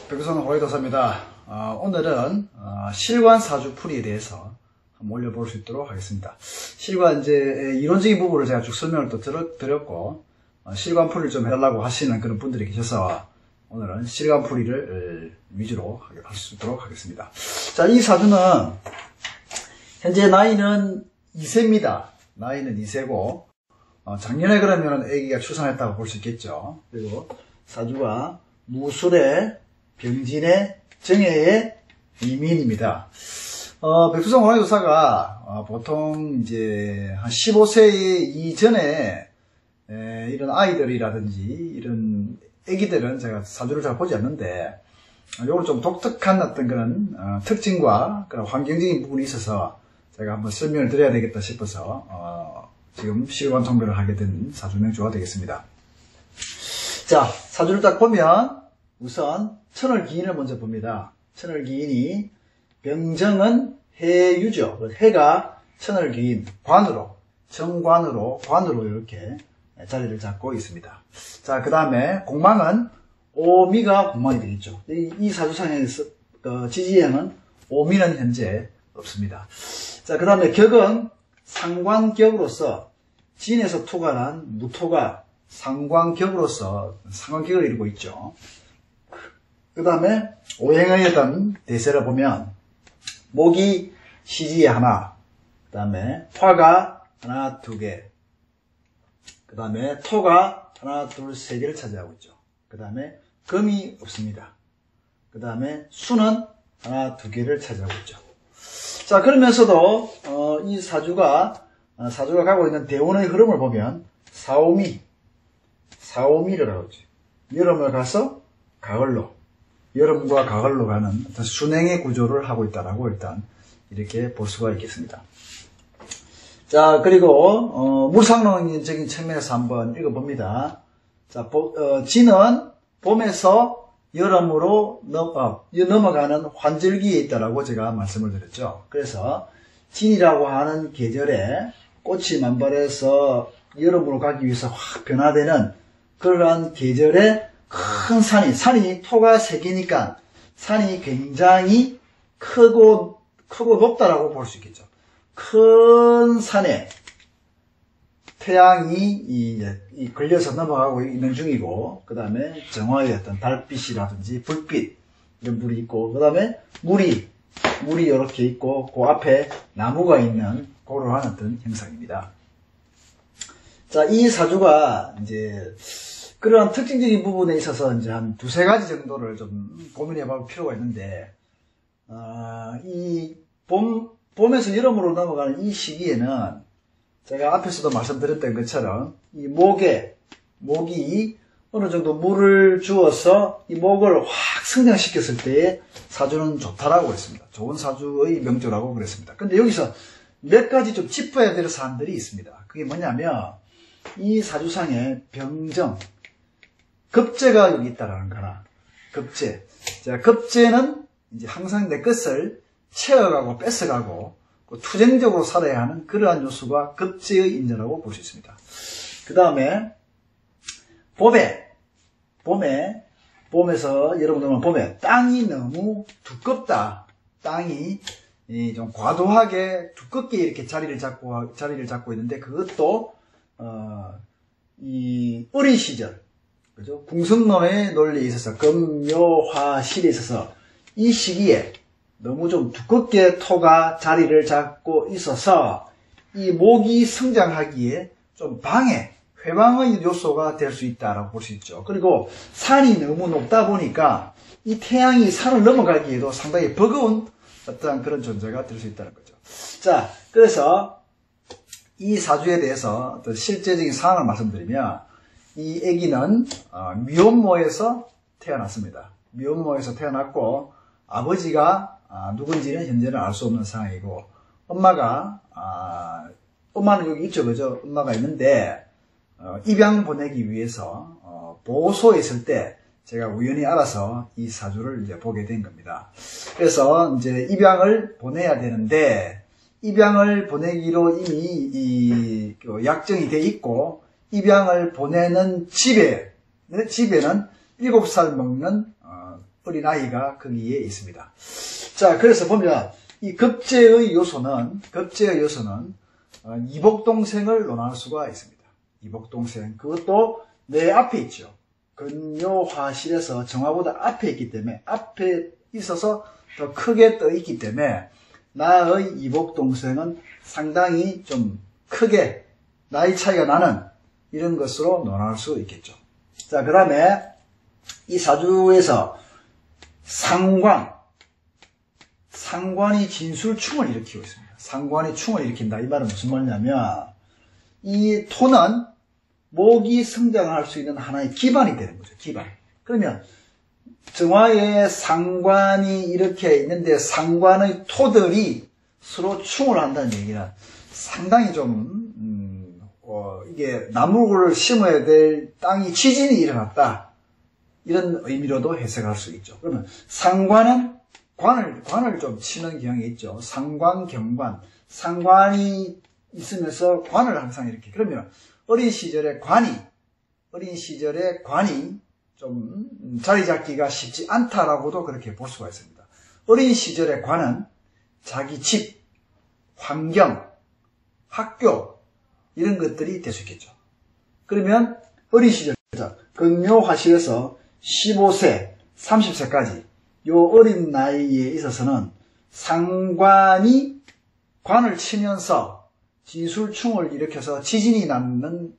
백두산 호래도사입니다. 오늘은 실관 사주풀이에 대해서 한번 올려볼 수 있도록 하겠습니다. 실관 이제 이론적인 부분을 제가 쭉 설명을 또 드렸고 실관풀이를 좀 해달라고 하시는 그런 분들이 계셔서 오늘은 실관풀이를 위주로 할 수 있도록 하겠습니다. 자, 이 사주는 현재 나이는 2세입니다. 나이는 2세고 작년에 그러면 아기가 출산했다고 볼 수 있겠죠. 그리고 사주가 무술의 병진의 정해의 이민입니다. 백두산 호래도사가 보통 이제 한 15세 이전에 이런 아이들이라든지 이런 애기들은 제가 사주를 잘 보지 않는데 요건 좀 독특한 어떤 그런 특징과 그런 환경적인 부분이 있어서 제가 한번 설명을 드려야 되겠다 싶어서 지금 실관 통배를 하게 된 사주 명주가 되겠습니다. 자, 사주를 딱 보면 우선 천월기인을 먼저 봅니다. 천월기인이 병정은 해유죠. 해가 천월기인 관으로 정관으로 관으로 이렇게 자리를 잡고 있습니다. 자, 그 다음에 공망은 오미가 공망이 되겠죠. 이 사주상에서 지지행은 오미는 현재 없습니다. 자, 그 다음에 격은 상관격으로서 진에서 투관한 무토가 상관격으로서 상관격을 이루고 있죠. 그 다음에 오행의 어떤 대세를 보면 목이 시지에 하나, 그 다음에 화가 하나, 두 개, 그 다음에 토가 하나, 둘, 세 개를 차지하고 있죠. 그 다음에 금이 없습니다. 그 다음에 수는 하나, 두 개를 차지하고 있죠. 자, 그러면서도 이 사주가 가고 있는 대운의 흐름을 보면 사오미를 하고 있죠. 여름을 가서 가을로, 여름과 가을로 가는 어떤 순행의 구조를 하고 있다라고 일단 이렇게 볼 수가 있겠습니다. 자, 그리고 물상론적인 측면에서 한번 읽어봅니다. 자, 진은 봄에서 여름으로 넘어가는 환절기에 있다라고 제가 말씀을 드렸죠. 그래서 진이라고 하는 계절에 꽃이 만발해서 여름으로 가기 위해서 확 변화되는 그러한 계절에 큰 산이 토가 세 개니까 산이 굉장히 크고 높다라고 볼 수 있겠죠. 큰 산에 태양이 걸려서 넘어가고 있는 중이고, 그 다음에 정화의 어떤 달빛이라든지 불빛 이런 불이 있고, 그 다음에 물이 이렇게 있고, 그 앞에 나무가 있는 그러한 어떤 형상입니다. 자, 이 사주가 이제 그러한 특징적인 부분에 있어서 이제 한 두세 가지 정도를 좀 고민해 볼 필요가 있는데, 이 봄에서 여름으로 넘어가는 이 시기에는 제가 앞에서도 말씀드렸던 것처럼 이 목이 어느 정도 물을 주어서 이 목을 확 성장시켰을 때의 사주는 좋다라고 그랬습니다. 좋은 사주의 명조라고 그랬습니다. 근데 여기서 몇 가지 좀 짚어야 될 사안들이 있습니다. 그게 뭐냐면 이 사주상에 병정, 급제가 여기 있다라는 거나 급제. 자, 급제는 이제 항상 내 것을 채워가고 뺏어가고 투쟁적으로 살아야 하는 그러한 요소가 급제의 인자라고 볼 수 있습니다. 그 다음에 봄에서 여러분들은 봄에 땅이 너무 두껍다. 땅이 좀 과도하게 두껍게 이렇게 자리를 잡고 있는데 그것도 이 어린 시절, 그죠? 궁성론의 논리에 있어서 금묘화실에 있어서 이 시기에 너무 좀 두껍게 토가 자리를 잡고 있어서 이 목이 성장하기에 좀 회방의 요소가 될 수 있다라고 볼 수 있죠. 그리고 산이 너무 높다 보니까 이 태양이 산을 넘어가기에도 상당히 버거운 어떤 그런 존재가 될 수 있다는 거죠. 자, 그래서 이 사주에 대해서 어떤 실제적인 상황을 말씀드리면 이 아기는 미혼모에서 태어났습니다. 미혼모에서 태어났고 아버지가 누군지는 현재는 알 수 없는 상황이고 엄마는 여기 있죠, 그죠? 엄마가 있는데 입양 보내기 위해서 보호소에 있을 때 제가 우연히 알아서 이 사주를 이제 보게 된 겁니다. 그래서 이제 입양을 보내야 되는데 입양을 보내기로 이미 약정이 돼 있고 입양을 보내는 집에는 7살 먹는 어린아이가 거기에 있습니다. 자, 그래서 보면 이 급제의 요소는 이복동생을 논할 수가 있습니다. 이복동생. 그것도 내 앞에 있죠. 근묘화실에서 정화보다 앞에 있기 때문에, 앞에 있어서 더 크게 떠 있기 때문에 나의 이복동생은 상당히 좀 크게 나이 차이가 나는 이런 것으로 논할 수 있겠죠. 자, 그 다음에 이 사주에서 상관이 진술충을 일으키고 있습니다. 상관이 충을 일으킨다. 이 말은 무슨 말이냐면 이 토는 목이 성장할 수 있는 하나의 기반이 되는 거죠. 기반. 그러면 정화에 상관이 이렇게 있는데 상관의 토들이 서로 충을 한다는 얘기는 상당히 좀 이게 나무를 심어야 될 땅이 지진이 일어났다. 이런 의미로도 해석할 수 있죠. 그러면 상관은 관을 좀 치는 경향이 있죠. 상관, 경관. 상관이 있으면서 관을 항상 이렇게. 그러면 어린 시절에 관이 좀 자리 잡기가 쉽지 않다라고도 그렇게 볼 수가 있습니다. 어린 시절의 관은 자기 집, 환경, 학교 이런 것들이 될 수 있겠죠. 그러면 어린 시절, 근묘화실에서 15세, 30세까지 요 어린 나이에 있어서는 상관이 관을 치면서 진술충을 일으켜서 지진이 나는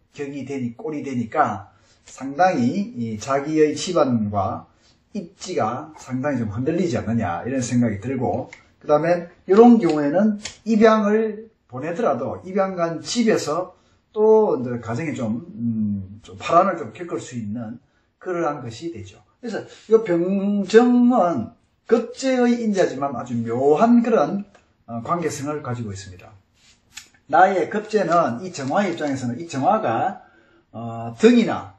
꼴이 되니까 상당히 자기의 집안과 입지가 상당히 좀 흔들리지 않느냐 이런 생각이 들고, 그 다음에 이런 경우에는 입양을 보내더라도 입양간 집에서 또 가정에 좀 파란을 좀 겪을 수 있는 그러한 것이 되죠. 그래서 이 병정은 급제의 인자지만 아주 묘한 그런 관계성을 가지고 있습니다. 나의 급제는 이 정화의 입장에서는 이 정화가 등이나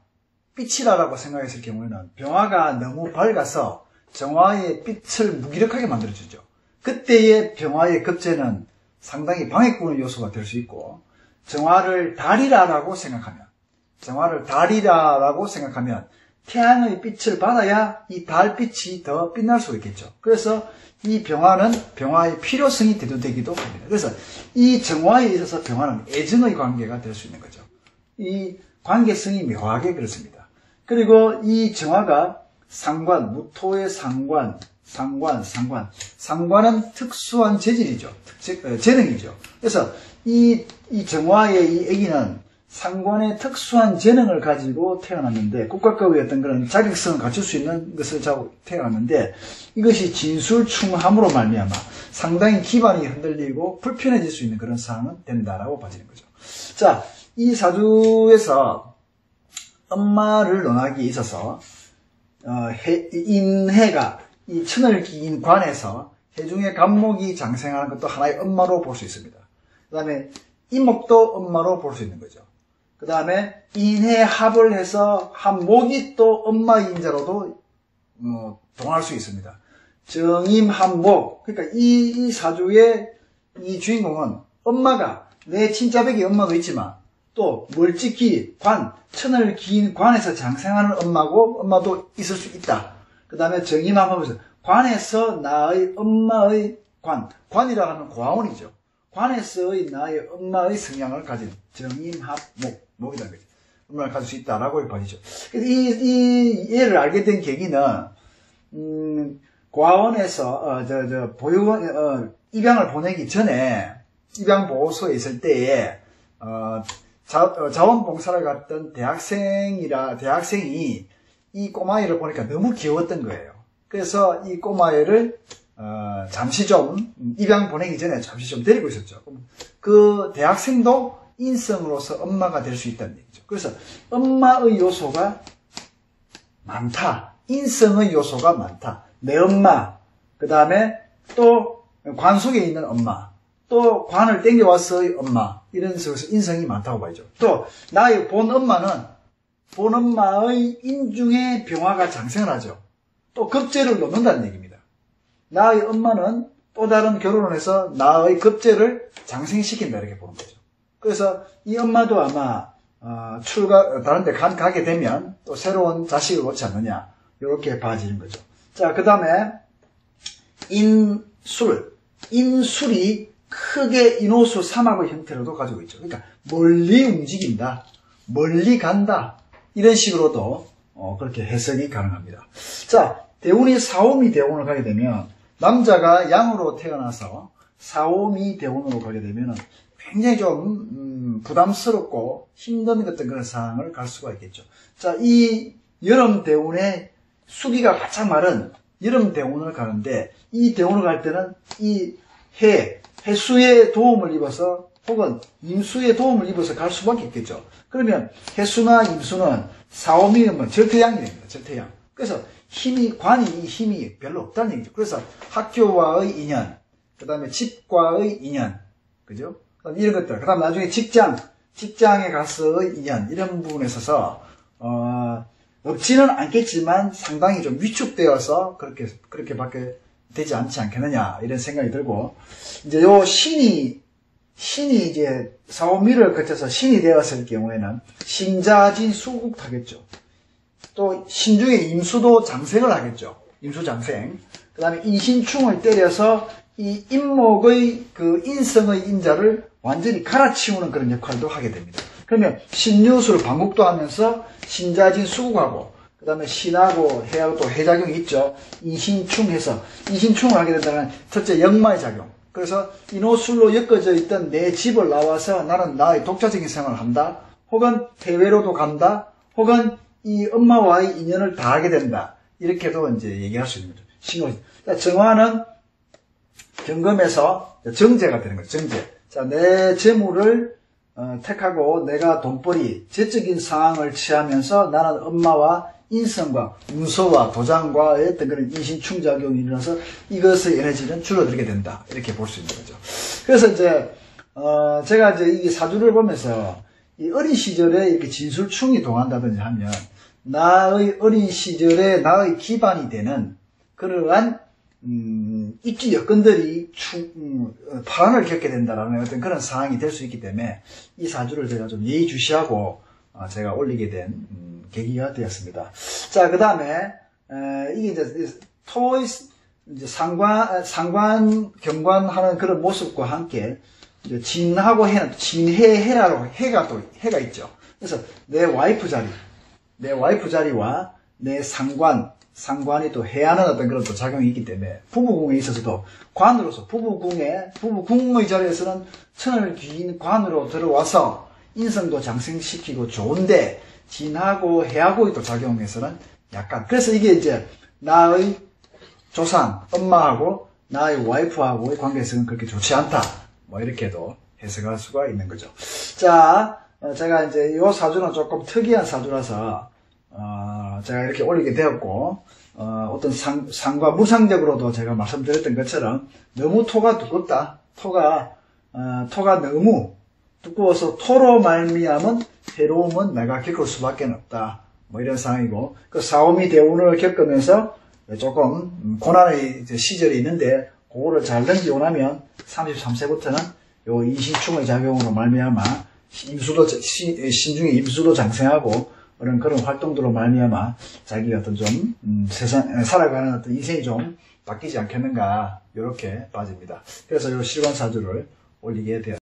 빛이라고 생각했을 경우에는 병화가 너무 밝아서 정화의 빛을 무기력하게 만들어주죠. 그때의 병화의 급제는 상당히 방해꾼의 요소가 될 수 있고, 정화를 달이라고 생각하면 태양의 빛을 받아야 이 달빛이 더 빛날 수 있겠죠. 그래서 이 병화는 병화의 필요성이 대두되기도 합니다. 그래서 이 정화에 있어서 병화는 애증의 관계가 될 수 있는 거죠. 이 관계성이 묘하게 그렇습니다. 그리고 이 정화가 상관, 무토의 상관은 특수한 재질이죠. 재능이죠. 그래서 이 정화의 이 아기는 상관의 특수한 재능을 가지고 태어났는데, 국가급의 어떤 그런 자격성을 갖출 수 있는 것을 가지고 태어났는데, 이것이 진술충함으로 말미암아 상당히 기반이 흔들리고 불편해질 수 있는 그런 상황은 된다라고 봐지는 거죠. 자, 이 사주에서 엄마를 논하기에 있어서 인해가 이 천을 기인 관에서 해중의 간목이 장생하는 것도 하나의 엄마로 볼 수 있습니다. 그 다음에 이목도 엄마로 볼 수 있는 거죠. 그 다음에 인해 합을 해서 한목이 또 엄마 인자로도 동할 수 있습니다. 정임 한목, 그러니까 이 사주의 이 주인공은 엄마가 내 친자백이 엄마도 있지만 또 멀찍이 천을 기인 관에서 장생하는 엄마도 있을 수 있다. 그 다음에 정임합하면서 관에서 나의 엄마의 관이라고 하면 고아원이죠. 관에서의 나의 엄마의 성향을 가진 정임합목이라는 거죠. 엄마를 가질 수 있다라고 봐지죠. 이 예를 알게 된 계기는 고아원에서 입양을 보내기 전에 입양 보호소에 있을 때에 자원봉사를 갔던 대학생이 이 꼬마애를 보니까 너무 귀여웠던 거예요. 그래서 이 꼬마애를 잠시 좀 입양 보내기 전에 잠시 좀 데리고 있었죠. 그 대학생도 인성으로서 엄마가 될 수 있다는 얘기죠. 그래서 엄마의 요소가 많다. 인성의 요소가 많다. 내 엄마, 그 다음에 또 관 속에 있는 엄마, 또 관을 땡겨와서의 엄마, 이런 식으로 인성이 많다고 봐야죠. 또 나의 본 엄마의 인중에 병화가 장생을 하죠. 또 급제를 놓는다는 얘기입니다. 나의 엄마는 또 다른 결혼을 해서 나의 급제를 장생시킨다 이렇게 보는 거죠. 그래서 이 엄마도 아마 다른 데 가게 되면 또 새로운 자식을 놓지 않느냐 이렇게 봐지는 거죠. 자, 그 다음에 인술이 크게 인호수 삼합의 형태로도 가지고 있죠. 그러니까 멀리 움직인다, 멀리 간다, 이런 식으로도 그렇게 해석이 가능합니다. 자, 대운이 사오미 대운을 가게 되면, 남자가 양으로 태어나서 사오미 대운으로 가게 되면 굉장히 좀 부담스럽고 힘든 어떤 그런 상황을 갈 수가 있겠죠. 자, 이 여름 대운의 수기가 바짝 마른 여름 대운을 가는데, 이 대운을 갈 때는 이 해수의 도움을 입어서 혹은 임수의 도움을 입어서 갈 수밖에 없겠죠. 그러면 해수나 임수는 사오미는 절태양이 됩니다. 절태양. 그래서 힘이 별로 없다는 얘기죠. 그래서 학교와의 인연, 그 다음에 집과의 인연, 그죠? 이런 것들, 그 다음 나중에 직장에 가서의 인연, 이런 부분에 있어서, 없지는 않겠지만 상당히 좀 위축되어서 그렇게밖에 되지 않지 않겠느냐, 이런 생각이 들고, 이제 요 신이 이제 사오미를 거쳐서 신이 되었을 경우에는 신자진 수국하겠죠. 또 신중에 임수도 장생을 하겠죠. 임수장생. 그 다음에 인신충을 때려서 이 인목의 그 인성의 인자를 완전히 갈아치우는 그런 역할도 하게 됩니다. 그러면 신유술 방국도 하면서 신자진 수국하고, 그 다음에 신하고 해하고 또 해작용이 있죠. 인신충해서 인신충을 하게 된다는 첫째 역마의 작용. 그래서 인호술로 엮어져 있던 내 집을 나와서 나는 나의 독자적인 생활을 한다, 혹은 해외로도 간다, 혹은 이 엄마와의 인연을 다하게 된다, 이렇게도 이제 얘기할 수 있는 거죠. 신호. 정화는 경금에서 정제가 되는 거죠. 정제. 자, 내 재물을 택하고 내가 돈벌이, 재적인 상황을 취하면서 나는 엄마와 인성과 문서와 도장과의 어떤 그런 인신충작용이 일어나서 이것의 에너지는 줄어들게 된다, 이렇게 볼 수 있는 거죠. 그래서 이제 제가 이제 이 사주를 보면서 이 어린 시절에 이렇게 진술충이 동한다든지 하면 나의 어린 시절에 나의 기반이 되는 그러한 입지 여건들이 파란을 겪게 된다라는 어떤 그런 상황이 될 수 있기 때문에 이 사주를 제가 좀 예의주시하고 제가 올리게 된 계기가 되었습니다. 자, 그 다음에 이게 이제 상관 경관하는 그런 모습과 함께 이제 진하고 해는 진해해라로 해가 있죠. 그래서 내 와이프 자리와 내 상관이 또 해하는 어떤 그런 또 작용이 있기 때문에 부부궁에 있어서도 관으로서 부부궁의 자리에서는 천을 귀인 관으로 들어와서 인성도 장생시키고 좋은데, 진하고 해하고의 또 작용에서는 약간, 그래서 이게 이제 나의 조상, 엄마하고 나의 와이프하고의 관계성은 그렇게 좋지 않다, 뭐 이렇게도 해석할 수가 있는 거죠. 자, 제가 이제 이 사주는 조금 특이한 사주라서 제가 이렇게 올리게 되었고, 어떤 상과 무상적으로도 제가 말씀드렸던 것처럼 너무 토가 두껍다, 토가 너무 두꺼워서 토로 말미암은 해로움은 내가 겪을 수밖에 없다, 뭐 이런 상황이고, 그 사오미 대운을 겪으면서 조금 고난의 시절이 있는데 그거를 잘 넘기고 나면 33세부터는 요 인신충의 작용으로 말미암아 신중에 임수도 장생하고 그런 활동들로 말미암아 자기가 어떤 좀 살아가는 어떤 인생이 좀 바뀌지 않겠는가, 이렇게 빠집니다. 그래서 요 실관사주를 올리게 되었습니다.